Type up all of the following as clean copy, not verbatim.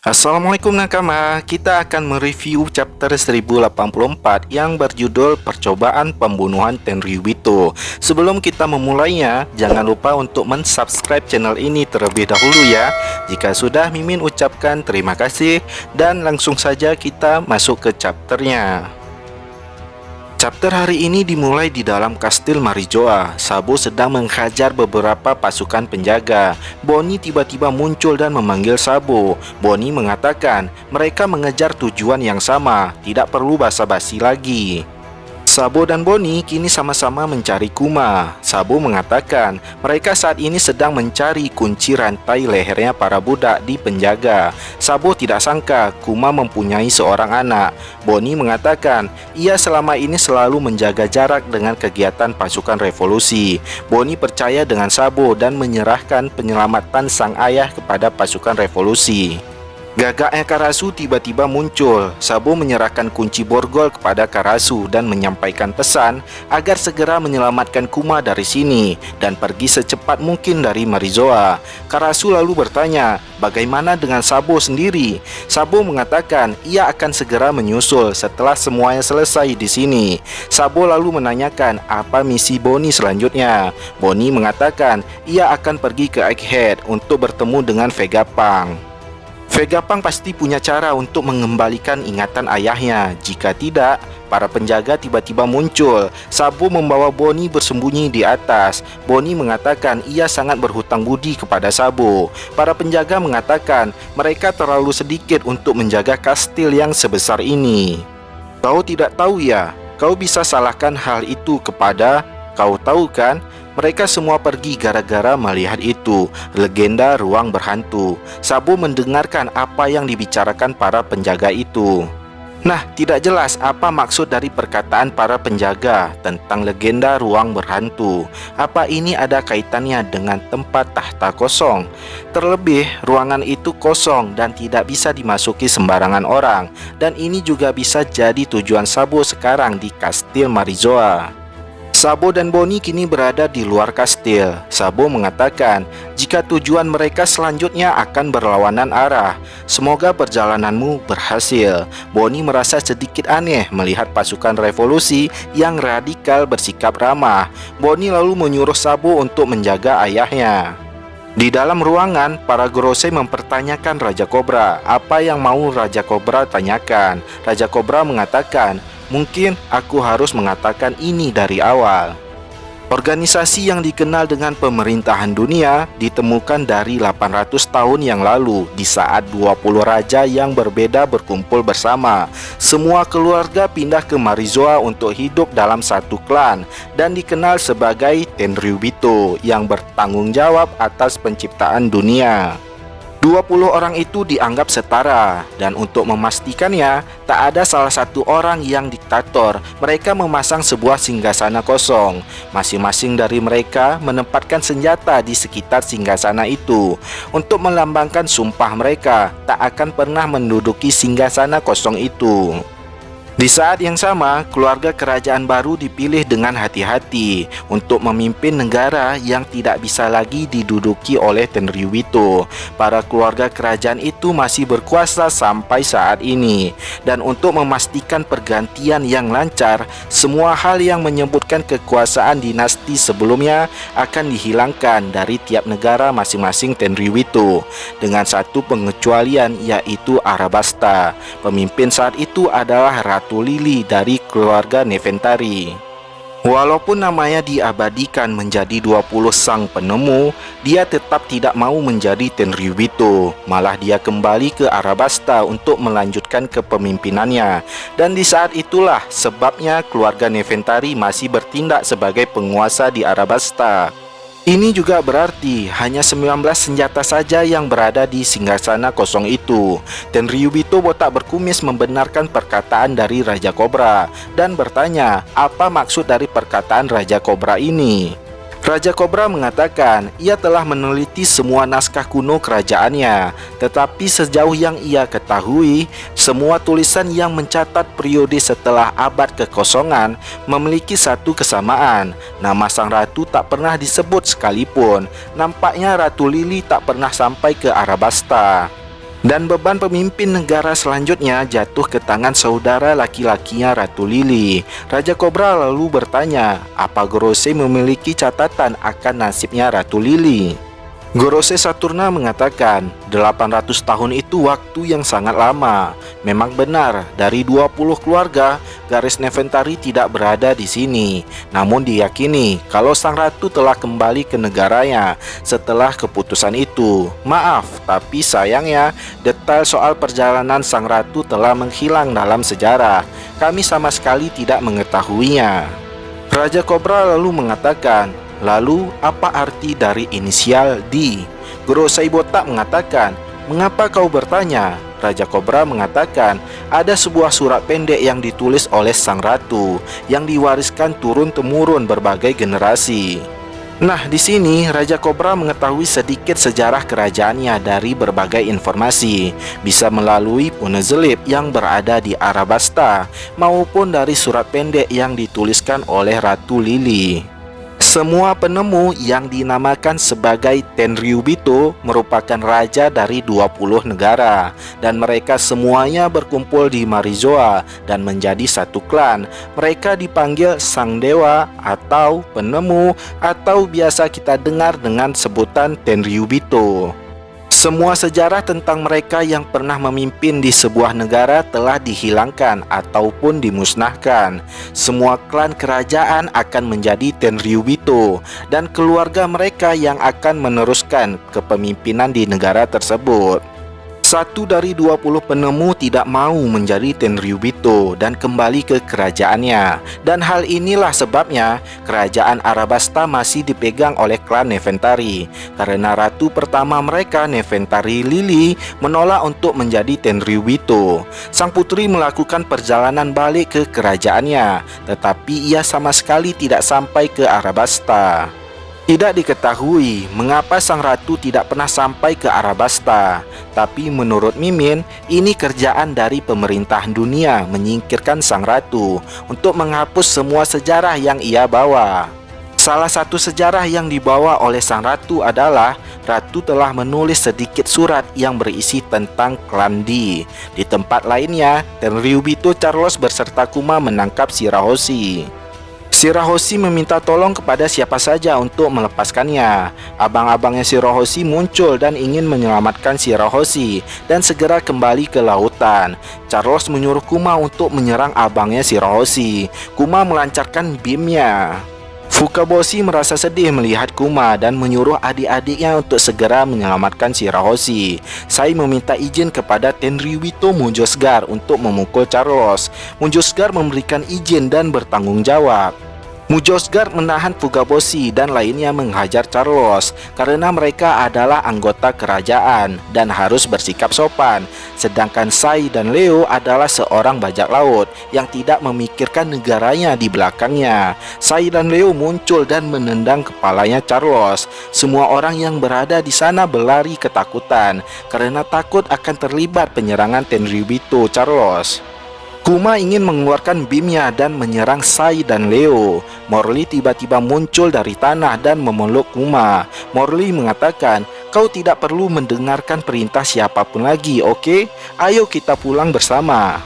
Assalamualaikum nakama, kita akan mereview chapter 1084 yang berjudul Percobaan Pembunuhan Tenryubito. Sebelum kita memulainya, jangan lupa untuk mensubscribe channel ini terlebih dahulu ya. Jika sudah, Mimin ucapkan terima kasih dan langsung saja kita masuk ke chapternya. Chapter hari ini dimulai di dalam kastil Marijoa. Sabo sedang menghajar beberapa pasukan penjaga. Bonnie tiba-tiba muncul dan memanggil Sabo. Bonnie mengatakan mereka mengejar tujuan yang sama, tidak perlu basa-basi lagi. Sabo dan Bonnie kini sama-sama mencari Kuma. Sabo mengatakan mereka saat ini sedang mencari kunci rantai lehernya para budak di penjaga. Sabo tidak sangka Kuma mempunyai seorang anak. Bonnie mengatakan ia selama ini selalu menjaga jarak dengan kegiatan pasukan revolusi. Bonnie percaya dengan Sabo dan menyerahkan penyelamatan sang ayah kepada pasukan revolusi. Gagaknya Karasu tiba-tiba muncul. Sabo menyerahkan kunci borgol kepada Karasu dan menyampaikan pesan agar segera menyelamatkan Kuma dari sini dan pergi secepat mungkin dari Marijoa. Karasu lalu bertanya, bagaimana dengan Sabo sendiri? Sabo mengatakan ia akan segera menyusul setelah semuanya selesai di sini. Sabo lalu menanyakan apa misi Bonnie selanjutnya. Bonnie mengatakan ia akan pergi ke Egghead untuk bertemu dengan Vegapunk. Vegapunk pasti punya cara untuk mengembalikan ingatan ayahnya. Jika tidak, para penjaga tiba-tiba muncul. Sabo membawa Bonnie bersembunyi di atas. Bonnie mengatakan ia sangat berhutang budi kepada Sabo. Para penjaga mengatakan mereka terlalu sedikit untuk menjaga kastil yang sebesar ini. Kau tidak tahu ya? Kau bisa salahkan hal itu kepada... Kau tahu kan? Mereka semua pergi gara-gara melihat itu, legenda ruang berhantu. Sabo mendengarkan apa yang dibicarakan para penjaga itu. Nah, tidak jelas apa maksud dari perkataan para penjaga tentang legenda ruang berhantu. Apa ini ada kaitannya dengan tempat tahta kosong? Terlebih, ruangan itu kosong dan tidak bisa dimasuki sembarangan orang. Dan ini juga bisa jadi tujuan Sabo sekarang di kastil Marijoa. Sabo dan Bonnie kini berada di luar kastil. Sabo mengatakan jika tujuan mereka selanjutnya akan berlawanan arah. Semoga perjalananmu berhasil. Bonnie merasa sedikit aneh melihat pasukan revolusi yang radikal bersikap ramah. Bonnie lalu menyuruh Sabo untuk menjaga ayahnya. Di dalam ruangan, para Gorosei mempertanyakan Raja Kobra. Apa yang mau Raja Kobra tanyakan? Raja Kobra mengatakan, mungkin aku harus mengatakan ini dari awal. Organisasi yang dikenal dengan pemerintahan dunia ditemukan dari 800 tahun yang lalu di saat 20 raja yang berbeda berkumpul bersama. Semua keluarga pindah ke Marijoa untuk hidup dalam satu klan dan dikenal sebagai Tenryubito yang bertanggung jawab atas penciptaan dunia. 20 orang itu dianggap setara, dan untuk memastikannya, tak ada salah satu orang yang diktator. Mereka memasang sebuah singgasana kosong. Masing-masing dari mereka menempatkan senjata di sekitar singgasana itu untuk melambangkan sumpah mereka tak akan pernah menduduki singgasana kosong itu. Di saat yang sama, keluarga kerajaan baru dipilih dengan hati-hati untuk memimpin negara yang tidak bisa lagi diduduki oleh Tenryubito. Para keluarga kerajaan itu masih berkuasa sampai saat ini. Dan untuk memastikan pergantian yang lancar, semua hal yang menyebutkan kekuasaan dinasti sebelumnya akan dihilangkan dari tiap negara masing-masing Tenryubito. Dengan satu pengecualian, yaitu Arabasta. Pemimpin saat itu adalah Ratu Lili dari keluarga Nefertari. Walaupun namanya diabadikan menjadi 20 sang penemu, dia tetap tidak mau menjadi Tenryubito. Malah dia kembali ke Arabasta untuk melanjutkan kepemimpinannya. Dan di saat itulah sebabnya keluarga Nefertari masih bertindak sebagai penguasa di Arabasta. Ini juga berarti hanya 19 senjata saja yang berada di singgasana kosong itu. Tenryubito botak berkumis membenarkan perkataan dari Raja Kobra dan bertanya apa maksud dari perkataan Raja Kobra ini. Raja Kobra mengatakan ia telah meneliti semua naskah kuno kerajaannya, tetapi sejauh yang ia ketahui, semua tulisan yang mencatat periode setelah abad kekosongan memiliki satu kesamaan. Nama sang ratu tak pernah disebut sekalipun. Nampaknya Ratu Lili tak pernah sampai ke Arabasta. Dan beban pemimpin negara selanjutnya jatuh ke tangan saudara laki-lakinya Ratu Lili. Raja Kobra lalu bertanya, apa Gorosei memiliki catatan akan nasibnya Ratu Lili? Gorosei Saturna mengatakan, 800 tahun itu waktu yang sangat lama. Memang benar, dari 20 keluarga, garis Nefertari tidak berada di sini. Namun diyakini kalau sang ratu telah kembali ke negaranya setelah keputusan itu. Maaf, tapi sayangnya detail soal perjalanan sang ratu telah menghilang dalam sejarah. Kami sama sekali tidak mengetahuinya. Raja Kobra lalu mengatakan, lalu apa arti dari inisial D? Gorosei botak mengatakan, mengapa kau bertanya? Raja Kobra mengatakan, ada sebuah surat pendek yang ditulis oleh sang ratu yang diwariskan turun-temurun berbagai generasi. Nah, di sini Raja Kobra mengetahui sedikit sejarah kerajaannya dari berbagai informasi, bisa melalui Punezelip yang berada di Arabasta maupun dari surat pendek yang dituliskan oleh Ratu Lili. Semua penemu yang dinamakan sebagai Tenryubito merupakan raja dari 20 negara, dan mereka semuanya berkumpul di Marizoa dan menjadi satu klan. Mereka dipanggil Sang Dewa atau penemu, atau biasa kita dengar dengan sebutan Tenryubito. Semua sejarah tentang mereka yang pernah memimpin di sebuah negara telah dihilangkan ataupun dimusnahkan. Semua klan kerajaan akan menjadi Tenryubito dan keluarga mereka yang akan meneruskan kepemimpinan di negara tersebut. Satu dari 20 penemu tidak mau menjadi Tenryubito dan kembali ke kerajaannya. Dan hal inilah sebabnya kerajaan Arabasta masih dipegang oleh klan Nefertari, karena ratu pertama mereka, Nefertari Lili, menolak untuk menjadi Tenryubito. Sang putri melakukan perjalanan balik ke kerajaannya, tetapi ia sama sekali tidak sampai ke Arabasta. Tidak diketahui mengapa sang ratu tidak pernah sampai ke Arabasta. Tapi menurut Mimin, ini kerjaan dari pemerintah dunia menyingkirkan sang ratu untuk menghapus semua sejarah yang ia bawa. Salah satu sejarah yang dibawa oleh sang ratu adalah ratu telah menulis sedikit surat yang berisi tentang klan D. Di tempat lainnya, Tenryubito Charles berserta Kuma menangkap Shirahoshi. Shirahoshi meminta tolong kepada siapa saja untuk melepaskannya. Abang-abangnya Shirahoshi muncul dan ingin menyelamatkan Shirahoshi dan segera kembali ke lautan. Charles menyuruh Kuma untuk menyerang abangnya Shirahoshi. Kuma melancarkan beamnya. Fukaboshi merasa sedih melihat Kuma dan menyuruh adik-adiknya untuk segera menyelamatkan Shirahoshi. Sai meminta izin kepada Tenryubito Mujosgar untuk memukul Charles. Mujosgar memberikan izin dan bertanggung jawab. Mujosgar menahan Fukaboshi dan lainnya menghajar Charles karena mereka adalah anggota kerajaan dan harus bersikap sopan. Sedangkan Sai dan Leo adalah seorang bajak laut yang tidak memikirkan negaranya di belakangnya. Sai dan Leo muncul dan menendang kepalanya Charles. Semua orang yang berada di sana berlari ketakutan karena takut akan terlibat penyerangan Tenryubito Charles. Kuma ingin mengeluarkan beamnya dan menyerang Sai dan Leo. Morley tiba-tiba muncul dari tanah dan memeluk Kuma. Morley mengatakan, kau tidak perlu mendengarkan perintah siapapun lagi, oke? Ayo kita pulang bersama.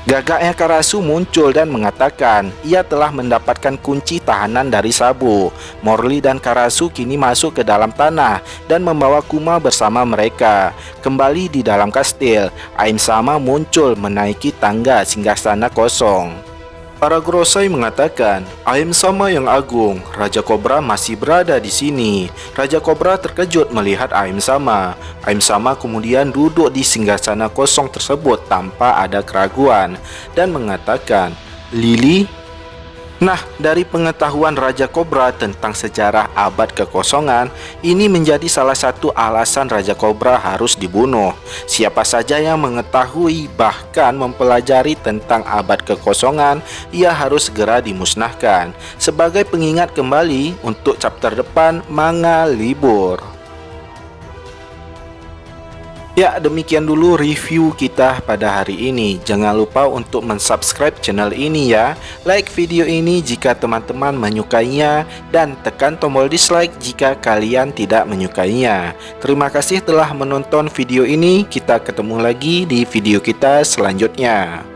Gagaknya Karasu muncul dan mengatakan ia telah mendapatkan kunci tahanan dari Sabo. Morley dan Karasu kini masuk ke dalam tanah dan membawa Kuma bersama mereka. Kembali di dalam kastil, Aim Sama muncul menaiki tangga singgasana kosong. Para Gorosei mengatakan, Aim Sama yang agung, Raja Kobra masih berada di sini. Raja Kobra terkejut melihat Aim Sama. Aim Sama kemudian duduk di singgasana kosong tersebut tanpa ada keraguan dan mengatakan, Lili? Nah, dari pengetahuan Raja Kobra tentang sejarah abad kekosongan, ini menjadi salah satu alasan Raja Kobra harus dibunuh. Siapa saja yang mengetahui bahkan mempelajari tentang abad kekosongan, ia harus segera dimusnahkan. Sebagai pengingat kembali untuk chapter depan manga libur. Ya, demikian dulu review kita pada hari ini. Jangan lupa untuk mensubscribe channel ini ya. Like video ini jika teman-teman menyukainya, dan tekan tombol dislike jika kalian tidak menyukainya. Terima kasih telah menonton video ini. Kita ketemu lagi di video kita selanjutnya.